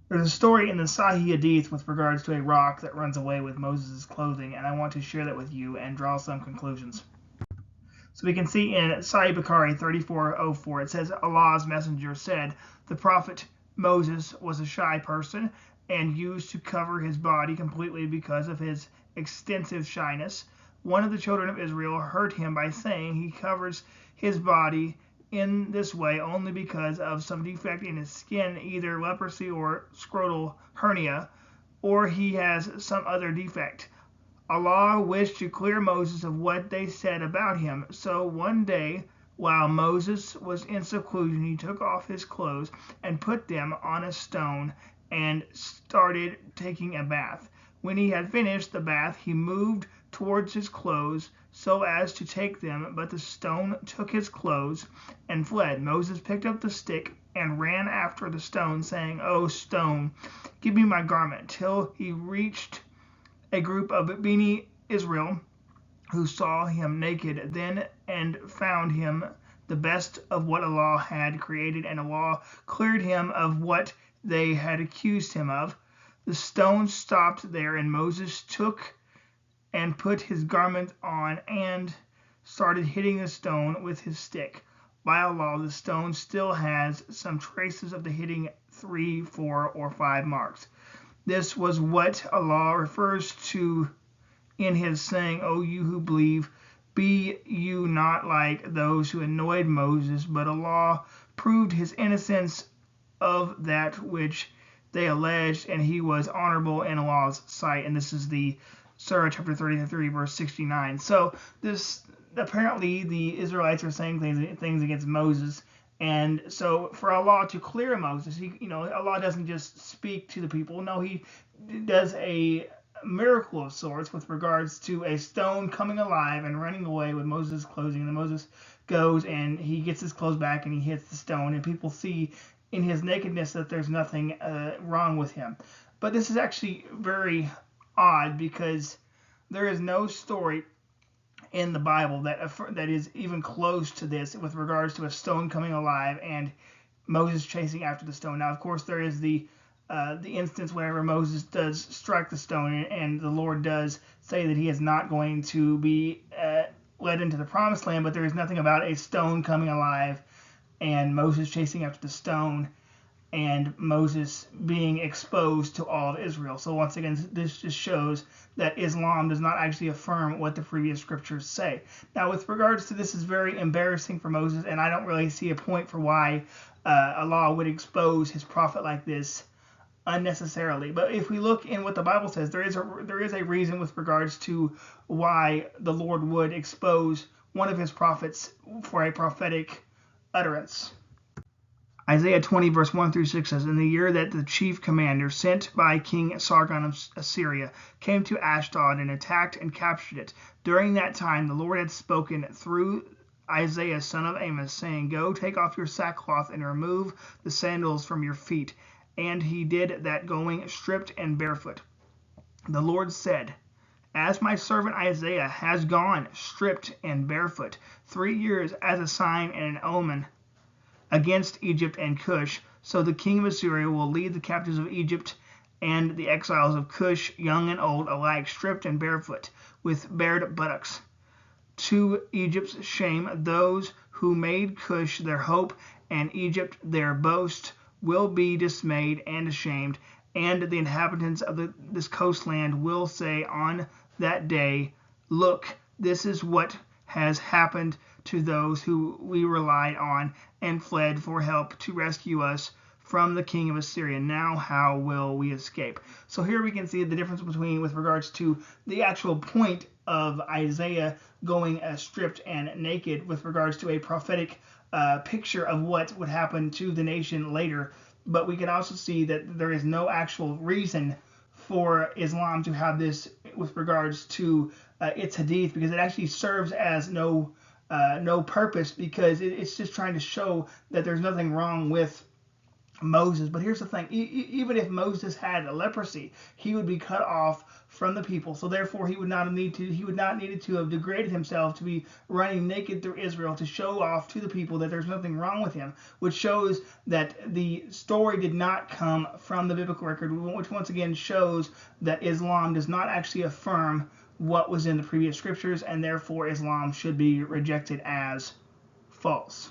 There's a story in the Sahih Hadith with regards to a rock that runs away with Moses' clothing, and I want to share that with you and draw some conclusions. So we can see in Sahih Bukhari 34:04, it says, Allah's messenger said, the prophet Moses was a shy person and used to cover his body completely because of his extensive shyness. One of the children of Israel hurt him by saying he covers his body in this way only because of some defect in his skin, either leprosy or scrotal hernia, or he has some other defect. Allah wished to clear Moses of what they said about him. So one day, while Moses was in seclusion, he took off his clothes and put them on a stone and started taking a bath. When he had finished the bath, he moved towards his clothes so as to take them, but the stone took his clothes and fled. Moses picked up the stick and ran after the stone, saying, "O stone, give me my garment," till he reached a group of Beni Israel who saw him naked then and found him the best of what Allah had created, and Allah cleared him of what they had accused him of. The stone stopped there, and Moses took and put his garment on and started hitting the stone with his stick. By Allah, the stone still has some traces of the hitting 3, 4, or 5 marks. This was what Allah refers to in his saying, O you who believe, be you not like those who annoyed Moses, but Allah proved his innocence of that which they alleged, and he was honorable in Allah's sight. And this is the Surah chapter 33, verse 69. So this apparently the Israelites are saying things against Moses. And so for Allah to clear Moses, Allah doesn't just speak to the people. No, he does a miracle of sorts with regards to a stone coming alive and running away with Moses' clothing. And then Moses goes and he gets his clothes back and he hits the stone, and people see in his nakedness that there's nothing wrong with him. But this is actually very odd because there is no story in the Bible that is even close to this with regards to a stone coming alive and Moses chasing after the stone. Now, of course, there is the instance whenever Moses does strike the stone, and the Lord does say that he is not going to be led into the promised land, but there is nothing about a stone coming alive and Moses chasing after the stone and Moses being exposed to all of Israel. So once again, this just shows that Islam does not actually affirm what the previous scriptures say. Now, with regards to this, is very embarrassing for Moses, and I don't really see a point for why Allah would expose his prophet like this unnecessarily. But if we look in what the Bible says, there is a reason with regards to why the Lord would expose one of his prophets for a prophetic utterance. Isaiah 20 verse 1 through 6 says, in the year that the chief commander sent by King Sargon of Assyria came to Ashdod and attacked and captured it. During that time the Lord had spoken through Isaiah son of Amos, saying, go take off your sackcloth and remove the sandals from your feet. And he did that, going stripped and barefoot. The Lord said, as my servant Isaiah has gone stripped and barefoot 3 years as a sign and an omen against Egypt and Cush, so the king of Assyria will lead the captives of Egypt and the exiles of Cush, young and old alike, stripped and barefoot, with bared buttocks. To Egypt's shame, those who made Cush their hope and Egypt their boast will be dismayed and ashamed, and the inhabitants of this coastland will say on that day, look, this is what has happened to those who we relied on and fled for help to rescue us from the king of Assyria. Now how will we escape? So here we can see the difference between with regards to the actual point of Isaiah going stripped and naked with regards to a prophetic picture of what would happen to the nation later. But we can also see that there is no actual reason for Islam to have this with regards to its hadith, because it actually serves as no purpose, because it's just trying to show that there's nothing wrong with Moses. But here's the thing, even if Moses had leprosy, he would be cut off from the people. So therefore he would not needed to have degraded himself to be running naked through Israel to show off to the people that there's nothing wrong with him, which shows that the story did not come from the biblical record, which once again shows that Islam does not actually affirm what was in the previous scriptures, and therefore Islam should be rejected as false.